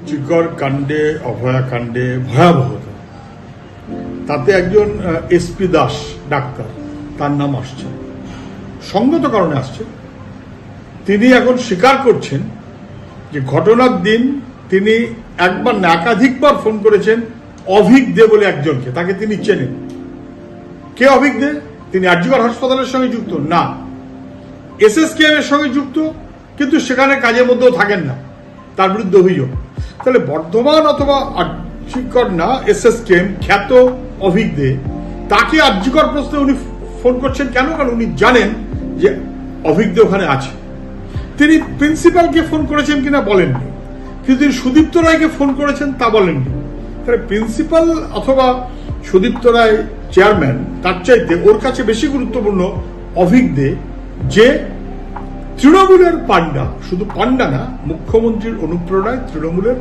চিকর কাণ্ডে অভয়াকাণ্ডে ভয়াবহতা, তাতে একজন এসপি দাস ডাক্তার, তার নাম আসছে, সঙ্গত কারণে আসছে। তিনি এখন স্বীকার করছেন যে ঘটনার দিন তিনি একবার না একাধিকবার ফোন করেছেন অভিক দে বলে একজনকে, তাকে তিনি চেনেন। কে অভিক দে? তিনি আরজিকর হাসপাতালের সঙ্গে যুক্ত না, এসএসকেএম এর সঙ্গে যুক্ত, কিন্তু সেখানে কাজের মধ্যেও থাকেন না, তার বিরুদ্ধে অভিযোগ। তাহলে বর্ধমান অথবা আরজিকর না, এসএসকেএম খ্যাত অভিক দে, তাকে আরজিকর প্রশ্নে উনি ফোন করছেন কেন? কারণ উনি জানেন যে অভিক দে ওখানে আছে। তিনি প্রিন্সিপালকে ফোন করেছেন কিনা বলেননি, কিন্তু তিনি সুদীপ্ত রায়কে ফোন করেছেন তা বলেননি। তাহলে প্রিন্সিপাল অথবা সুদীপ্ত রায় চেয়ারম্যান, তার চাইতে ওর কাছে বেশি গুরুত্বপূর্ণ অভিক দে, যে তৃণমূলের পান্ডা, শুধু পান্ডা না, মুখ্যমন্ত্রীর অনুপ্রেরণায় তৃণমূলের